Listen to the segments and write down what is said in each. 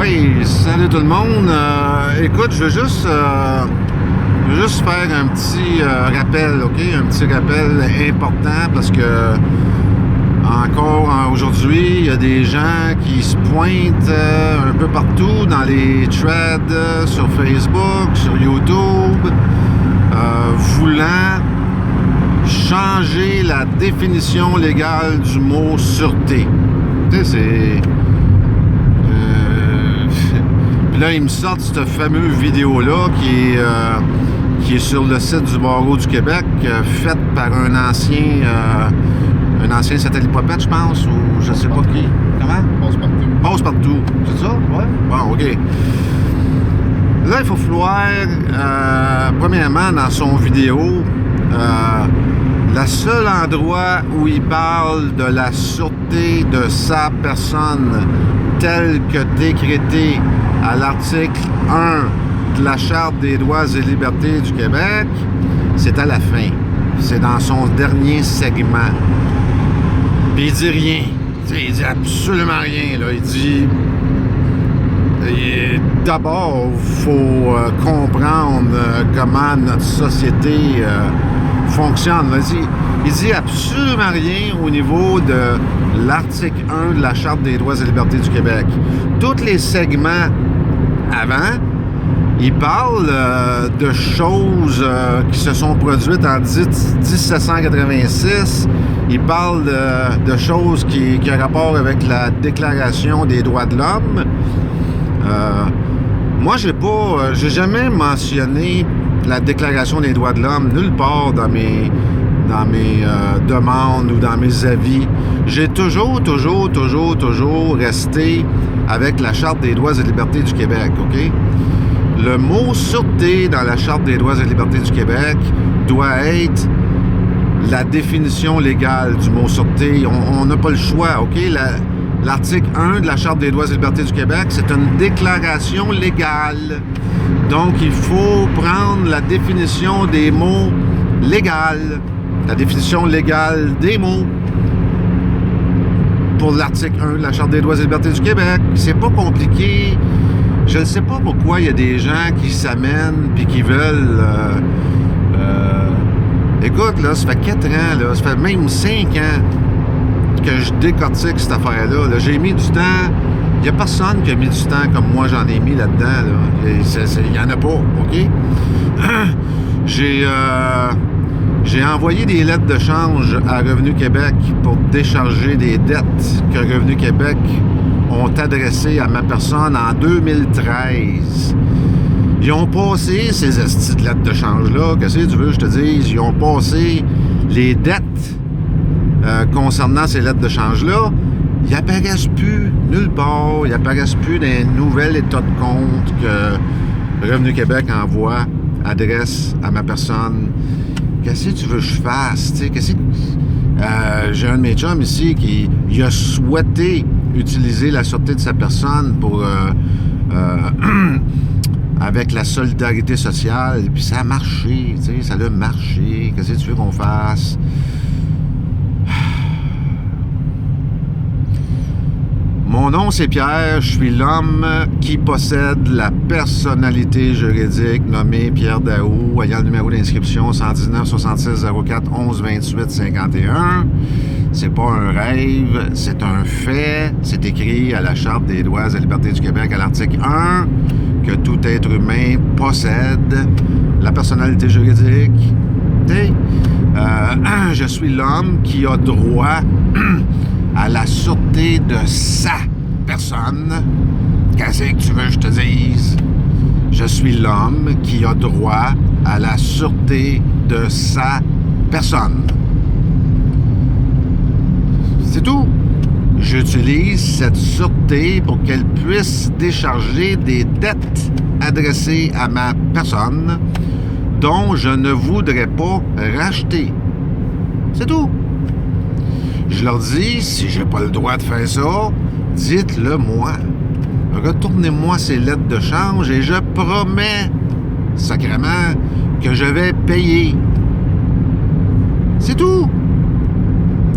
Oui, salut tout le monde. Écoute, je veux juste faire un petit rappel, OK? Un petit rappel important parce que encore aujourd'hui, il y a des gens qui se pointent un peu partout dans les threads, sur Facebook, sur YouTube, voulant changer la définition légale du mot sûreté. Tu sais, c'est... Puis là, ils me sortent cette fameuse vidéo-là qui est sur le site du Barreau du Québec, faite par un ancien satellite popette, je pense, ou je sais pas qui. Comment? Passe-partout. Passe-partout. C'est ça? Ouais. Bon, OK. Là, il faut falloir, premièrement, dans son vidéo, le seul endroit où il parle de la sûreté de sa personne telle que décrétée à l'article 1 de la Charte des droits et libertés du Québec, c'est à la fin. C'est dans son dernier segment. Puis il dit rien. Il dit absolument rien. Là. Il dit... D'abord, il faut comprendre comment notre société fonctionne. Il dit absolument rien au niveau de l'article 1 de la Charte des droits et libertés du Québec. Tous les segments avant, il parle de choses qui se sont produites en 1786. Il parle de choses qui ont rapport avec la Déclaration des droits de l'homme. Moi, j'ai jamais mentionné la Déclaration des droits de l'homme nulle part dans mes demandes ou dans mes avis. J'ai toujours resté avec la Charte des droits et libertés du Québec, OK? Le mot « sûreté » dans la Charte des droits et libertés du Québec doit être la définition légale du mot « sûreté ». On n'a pas le choix, OK? L'article 1 de la Charte des droits et libertés du Québec, c'est une déclaration légale. Donc, il faut prendre la définition des mots légales, la définition légale des mots pour l'article 1 de la Charte des droits et libertés du Québec. C'est pas compliqué. Je ne sais pas pourquoi il y a des gens qui s'amènent puis qui veulent... Écoute, là, ça fait 4 ans, là, ça fait même 5 ans que je décortique cette affaire-là. Là. J'ai mis du temps. Il n'y a personne qui a mis du temps comme moi j'en ai mis là-dedans. Là. Il n'y en a pas, OK? J'ai envoyé des lettres de change à Revenu Québec pour décharger des dettes que Revenu Québec ont adressées à ma personne en 2013. Ils ont passé ces estis de lettres de change-là. Qu'est-ce que tu veux que je te dise? Ils ont passé les dettes concernant ces lettres de change-là. Ils n'apparaissent plus nulle part. Ils n'apparaissent plus dans un nouvel état de compte que Revenu Québec adresse à ma personne. Qu'est-ce que tu veux que je fasse? J'ai un de mes chums ici qui a souhaité utiliser la sûreté de sa personne pour avec la solidarité sociale, puis ça a marché, ça a marché. Qu'est-ce que tu veux qu'on fasse? Mon nom, c'est Pierre. Je suis l'homme qui possède la personnalité juridique nommée Pierre Daou, ayant le numéro d'inscription 119 66 04 11 28 51. C'est pas un rêve, c'est un fait. C'est écrit à la Charte des droits et libertés du Québec, à l'article 1, que tout être humain possède la personnalité juridique. Je suis l'homme qui a droit à la sûreté de sa personne. Qu'est-ce que tu veux que je te dise? Je suis l'homme qui a droit à la sûreté de sa personne. C'est tout. J'utilise cette sûreté pour qu'elle puisse décharger des dettes adressées à ma personne dont je ne voudrais pas racheter. C'est tout. Je leur dis, si j'ai pas le droit de faire ça, dites-le moi. Retournez-moi ces lettres de change et je promets, sacrément, que je vais payer. C'est tout.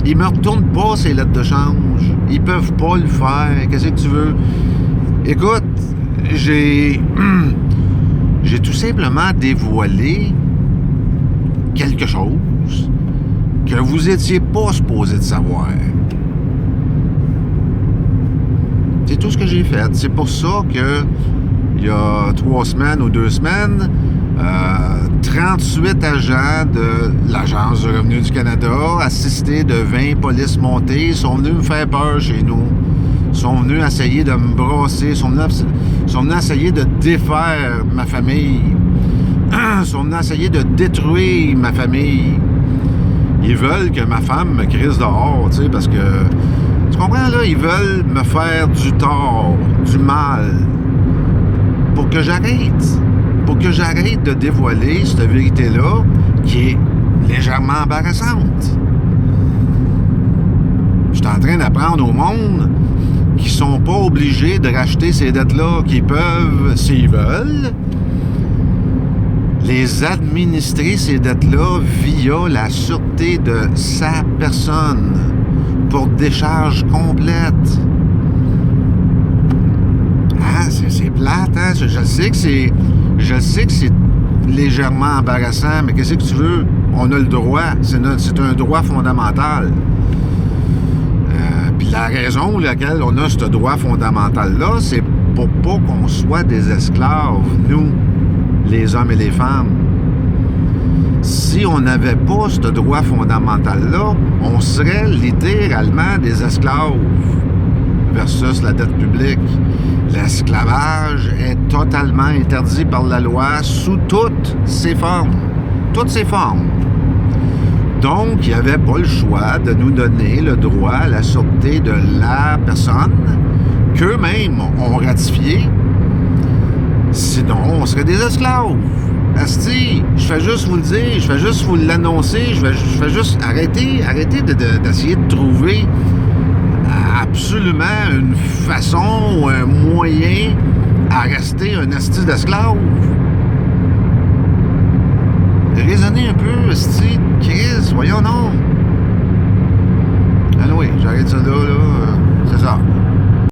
Ils me retournent pas ces lettres de change. Ils peuvent pas le faire. Qu'est-ce que tu veux? Écoute, j'ai tout simplement dévoilé quelque chose que vous étiez pas supposé de savoir. C'est tout ce que j'ai fait. C'est pour ça que il y a 3 semaines ou 2 semaines, 38 agents de l'Agence du revenu du Canada, assistés de 20 polices montées, sont venus me faire peur chez nous. Sont venus essayer de me brasser, sont venus essayer de défaire ma famille, sont venus essayer de détruire ma famille. Ils veulent que ma femme me crisse dehors, tu sais, parce que, tu comprends, là, ils veulent me faire du tort, du mal, pour que j'arrête de dévoiler cette vérité-là, qui est légèrement embarrassante. Je suis en train d'apprendre au monde qui sont pas obligés de racheter ces dettes-là, qui peuvent, s'ils veulent, les administrer, ces dettes-là, via la sûreté de sa personne, pour décharge complète. Ah, c'est plate, hein? Je sais que c'est légèrement embarrassant, mais qu'est-ce que tu veux? On a le droit. C'est un droit fondamental. Puis la raison pour laquelle on a ce droit fondamental-là, c'est pour pas qu'on soit des esclaves, nous, les hommes et les femmes. Si on n'avait pas ce droit fondamental-là, on serait littéralement des esclaves versus la dette publique. L'esclavage est totalement interdit par la loi sous toutes ses formes. Toutes ses formes. Donc, il n'y avait pas le choix de nous donner le droit à la sûreté de la personne qu'eux-mêmes ont ratifié. Sinon, on serait des esclaves. Asti, je fais juste vous le dire, je fais juste vous l'annoncer, je fais juste arrêter d'essayer de trouver absolument une façon ou un moyen à rester un asti d'esclave. Raisonnez un peu, asti, Chris, voyons non. Ah oui, j'arrête ça là, c'est ça.